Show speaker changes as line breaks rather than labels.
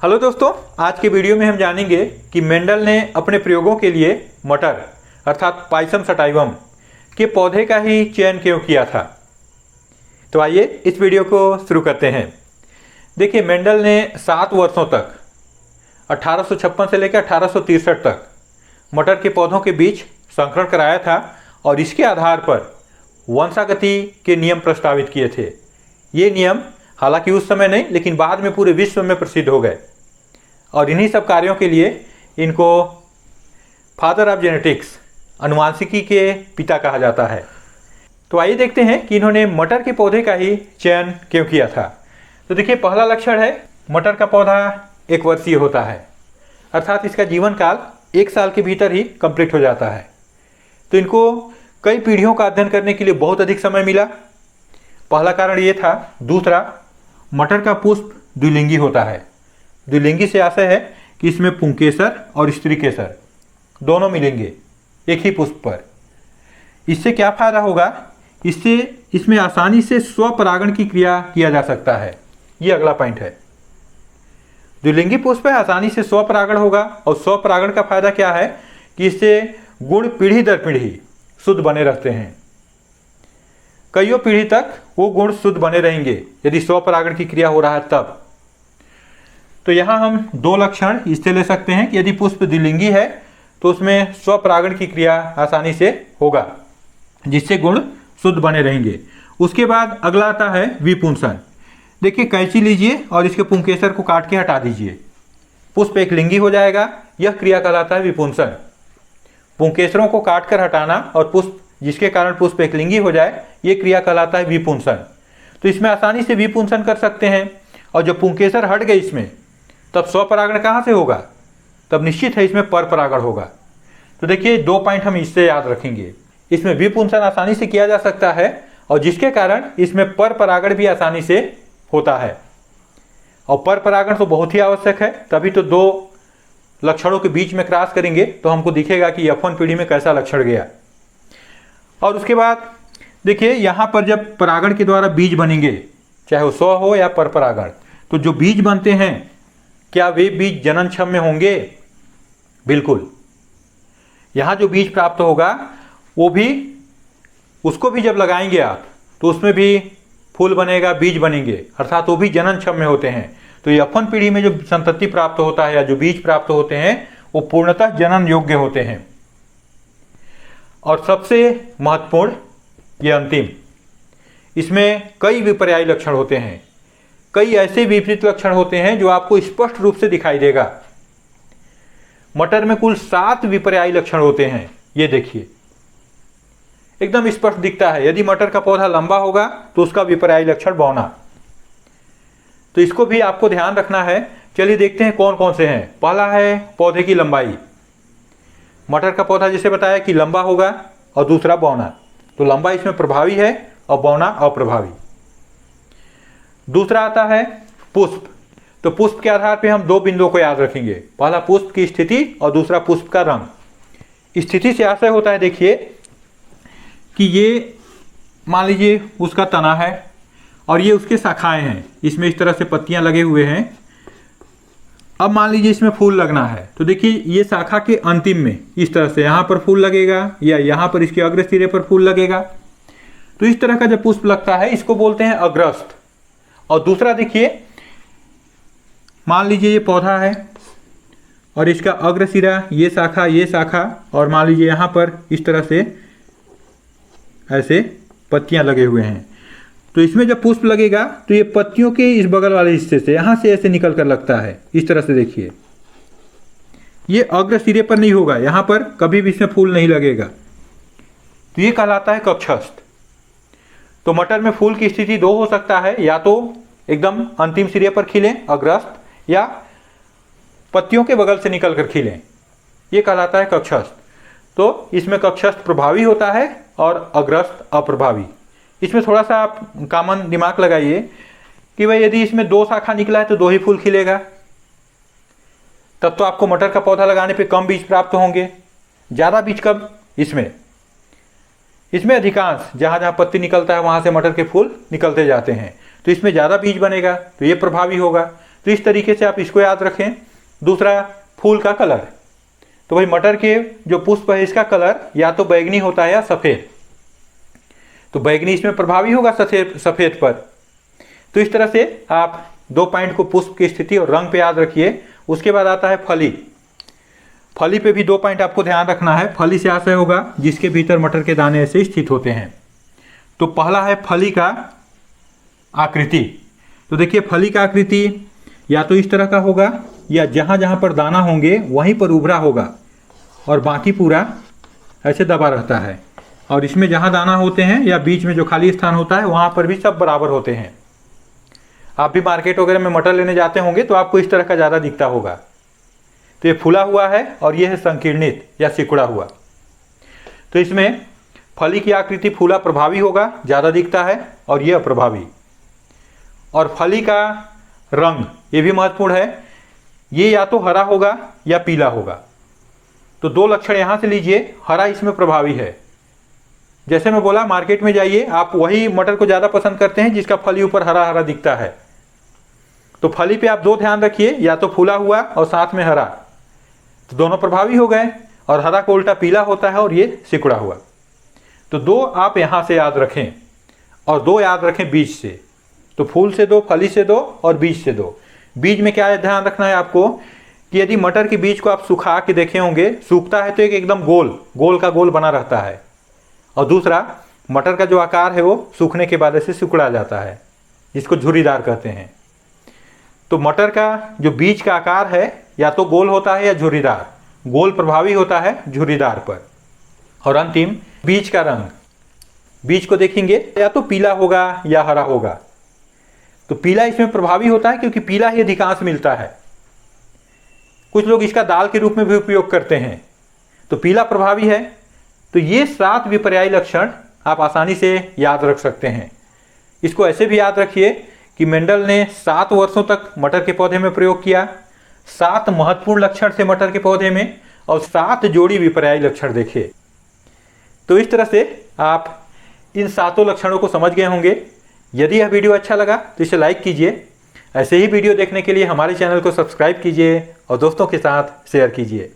Hello दोस्तों, आज के वीडियो में हम जानेंगे कि मेंडल ने अपने प्रयोगों के लिए मटर अर्थात पाइसम सटाइवम के पौधे का ही चयन क्यों किया था। तो आइए इस वीडियो को शुरू करते हैं। देखिए, मेंडल ने 7 वर्षों तक 1856 से लेकर 1863 तक मटर के पौधों के बीच संकरण कराया था और इसके आधार पर वंशागति के नियम प्रस्तावित किए थे। ये नियम हालांकि उस समय नहीं, लेकिन बाद में पूरे विश्व में प्रसिद्ध हो गए और इन्हीं सब कार्यों के लिए इनको फादर ऑफ जेनेटिक्स, अनुवांशिकी के पिता कहा जाता है। तो आइए देखते हैं कि इन्होंने मटर के पौधे का ही चयन क्यों किया था। तो देखिए, पहला लक्षण है मटर का पौधा 1 वर्षीय होता है, अर्थात इसका जीवन काल 1 साल के भीतर ही कंप्लीट हो जाता है। तो इनको कई पीढ़ियों का अध्ययन करने के लिए बहुत अधिक समय मिला। पहला कारण ये था। दूसरा, मटर का पुष्प द्विलिंगी होता है। द्विलिंगी से आशय है कि इसमें पुंकेसर और स्त्रीकेसर दोनों मिलेंगे एक ही पुष्प पर। इससे क्या फायदा होगा? इससे इसमें आसानी से स्वपरागण की क्रिया किया जा सकता है। ये अगला पॉइंट है। द्विलिंगी पुष्प है, आसानी से स्वपरागण होगा और स्वपरागण का फायदा क्या है कि इससे गुण पीढ़ी दर पीढ़ी शुद्ध बने रहते हैं। कईयों पीढ़ी तक वो गुण शुद्ध बने रहेंगे यदि स्वपरागण की क्रिया हो रहा है तब। तो यहाँ हम 2 लक्षण इससे ले सकते हैं कि यदि पुष्प द्विलिंगी है तो उसमें स्वपरागण की क्रिया आसानी से होगा, जिससे गुण शुद्ध बने रहेंगे। उसके बाद अगला आता है विपुंसन। देखिए, कैंची लीजिए और इसके पुंकेसर को काट के हटा दीजिए, पुष्प एक लिंगी हो जाएगा। यह क्रिया कहलाता है विपुंसन। पुंकेसरों को काट कर हटाना और पुष्प जिसके कारण पुष्प एक लिंगी हो जाए, ये क्रिया कहलाता है विपुंसन। तो इसमें आसानी से विपुंसन कर सकते हैं। और जब पुंकेसर हट गए इसमें, तब स्वपरागण कहाँ से होगा? तब निश्चित है इसमें परपरागण होगा। तो देखिए, 2 पॉइंट हम इससे याद रखेंगे। इसमें विपुंसन आसानी से किया जा सकता है और जिसके कारण इसमें परपरागण भी आसानी से होता है। और परपरागण तो बहुत ही आवश्यक है, तभी तो 2 लक्षणों के बीच में क्रॉस करेंगे तो हमको दिखेगा कि F1 पीढ़ी में कैसा लक्षण गया। और उसके बाद देखिए, यहाँ पर जब परागण के द्वारा बीज बनेंगे, चाहे वो स्व हो या परपरागण, तो जो बीज बनते हैं क्या वे बीज जननक्षम में होंगे? बिल्कुल। यहाँ जो बीज प्राप्त होगा वो भी, उसको भी जब लगाएंगे आप तो उसमें भी फूल बनेगा, बीज बनेंगे, अर्थात वो भी जननक्षम में होते हैं। तो ये F1 पीढ़ी में जो संतति प्राप्त होता है या जो बीज प्राप्त होते हैं वो पूर्णतः जनन योग्य होते हैं। और सबसे महत्वपूर्ण ये अंतिम, इसमें कई विपर्यायी लक्षण होते हैं, कई ऐसे विपरीत लक्षण होते हैं जो आपको स्पष्ट रूप से दिखाई देगा। मटर में कुल 7 विपर्यायी लक्षण होते हैं। ये देखिए, एकदम स्पष्ट दिखता है। यदि मटर का पौधा लंबा होगा तो उसका विपर्यायी लक्षण बौना। तो इसको भी आपको ध्यान रखना है। चलिए देखते हैं कौन कौन से हैं। पहला है पौधे की लंबाई। मटर का पौधा जैसे बताया कि लंबा होगा और दूसरा बौना, तो लंबाई इसमें प्रभावी है और बौना अप्रभावी। दूसरा आता है पुष्प। तो पुष्प के आधार पे हम 2 बिंदुओं को याद रखेंगे। पहला पुष्प की स्थिति और दूसरा पुष्प का रंग। स्थिति से आशय होता है, देखिए कि ये मान लीजिए उसका तना है और ये उसके शाखाएं हैं, इसमें इस तरह से पत्तियां लगे हुए हैं। अब मान लीजिए इसमें फूल लगना है, तो देखिए ये शाखा के अंतिम में इस तरह से यहाँ पर फूल लगेगा या यहाँ पर इसके अग्र सिरे पर फूल लगेगा। तो इस तरह का जब पुष्प लगता है इसको बोलते हैं अग्रस्थ। और दूसरा देखिए, मान लीजिए ये पौधा है और इसका अग्र सिरा, ये शाखा और मान लीजिए यहाँ पर इस तरह से ऐसे पत्तियां लगे हुए हैं। तो इसमें जब पुष्प लगेगा तो ये पत्तियों के इस बगल वाले हिस्से से यहाँ से ऐसे निकल कर लगता है। इस तरह से देखिए, ये अग्र सिरे पर नहीं होगा, यहाँ पर कभी भी इसमें फूल नहीं लगेगा। तो ये कहलाता है कक्षस्थ। तो मटर में फूल की स्थिति 2 हो सकता है, या तो एकदम अंतिम सिरे पर खिले अग्रस्थ, या पत्तियों के बगल से निकल कर खिलें। ये कहलाता है कक्षस्थ। तो इसमें कक्षस्थ प्रभावी होता है और अग्रस्थ अप्रभावी। इसमें थोड़ा सा आप कॉमन दिमाग लगाइए कि भाई यदि इसमें 2 शाखा निकला है तो 2 ही फूल खिलेगा, तब तो आपको मटर का पौधा लगाने पे कम बीज प्राप्त होंगे। ज़्यादा बीज कब? इसमें अधिकांश जहाँ जहाँ पत्ती निकलता है वहाँ से मटर के फूल निकलते जाते हैं, तो इसमें ज़्यादा बीज बनेगा, तो ये प्रभावी होगा। तो इस तरीके से आप इसको याद रखें। दूसरा, फूल का कलर। तो भाई मटर के जो पुष्प है इसका कलर या तो बैंगनी होता है या सफ़ेद। तो बैंगनी इसमें प्रभावी होगा सफ़ेद पर। तो इस तरह से आप 2 पॉइंट को पुष्प की स्थिति और रंग पे याद रखिए। उसके बाद आता है फली। फली पे भी 2 पॉइंट आपको ध्यान रखना है। फली से आशय होगा जिसके भीतर मटर के दाने ऐसे स्थित होते हैं। तो पहला है फली का आकृति। तो देखिए फली का आकृति या तो इस तरह का होगा या जहाँ जहाँ पर दाना होंगे वहीं पर उभरा होगा और बाकी पूरा ऐसे दबा रहता है। और इसमें जहाँ दाना होते हैं या बीच में जो खाली स्थान होता है वहाँ पर भी सब बराबर होते हैं। आप भी मार्केट वगैरह में मटर लेने जाते होंगे तो आपको इस तरह का ज़्यादा दिखता होगा। तो ये फूला हुआ है और ये है संकीर्णित या सिकुड़ा हुआ। तो इसमें फली की आकृति फूला प्रभावी होगा, ज़्यादा दिखता है, और ये अप्रभावी। और फली का रंग ये भी महत्वपूर्ण है। ये या तो हरा होगा या पीला होगा। तो 2 लक्षण यहाँ से लीजिए। हरा इसमें प्रभावी है। जैसे मैं बोला मार्केट में जाइए, आप वही मटर को ज़्यादा पसंद करते हैं जिसका फली ऊपर हरा हरा दिखता है। तो फली पे आप 2 ध्यान रखिए, या तो फूला हुआ और साथ में हरा, तो दोनों प्रभावी हो गए। और हरा को उल्टा पीला होता है और ये सिकुड़ा हुआ। तो 2 आप यहाँ से याद रखें और 2 याद रखें बीज से। तो फूल से 2, फली से 2 और बीज से 2। बीज में क्या ध्यान रखना है आपको कि यदि मटर के बीज को आप सुखा के देखे होंगे, सूखता है तो एक एकदम गोल का गोल बना रहता है। और दूसरा, मटर का जो आकार है वो सूखने के बाद ऐसे सिकुड़ा जाता है, जिसको झुर्रीदार कहते हैं। तो मटर का जो बीज का आकार है या तो गोल होता है या झुर्रीदार। गोल प्रभावी होता है झुर्रीदार पर। और अंतिम, बीज का रंग। बीज को देखेंगे या तो पीला होगा या हरा होगा। तो पीला इसमें प्रभावी होता है क्योंकि पीला ही अधिकांश मिलता है। कुछ लोग इसका दाल के रूप में भी उपयोग करते हैं। तो पीला प्रभावी है। तो ये 7 विपर्यायी लक्षण आप आसानी से याद रख सकते हैं। इसको ऐसे भी याद रखिए कि मेंडल ने 7 वर्षों तक मटर के पौधे में प्रयोग किया। 7 महत्वपूर्ण लक्षण थे मटर के पौधे में और 7 जोड़ी विपर्यायी लक्षण देखे। तो इस तरह से आप इन 7 लक्षणों को समझ गए होंगे। यदि यह वीडियो अच्छा लगा तो इसे लाइक कीजिए। ऐसे ही वीडियो देखने के लिए हमारे चैनल को सब्सक्राइब कीजिए और दोस्तों के साथ शेयर कीजिए।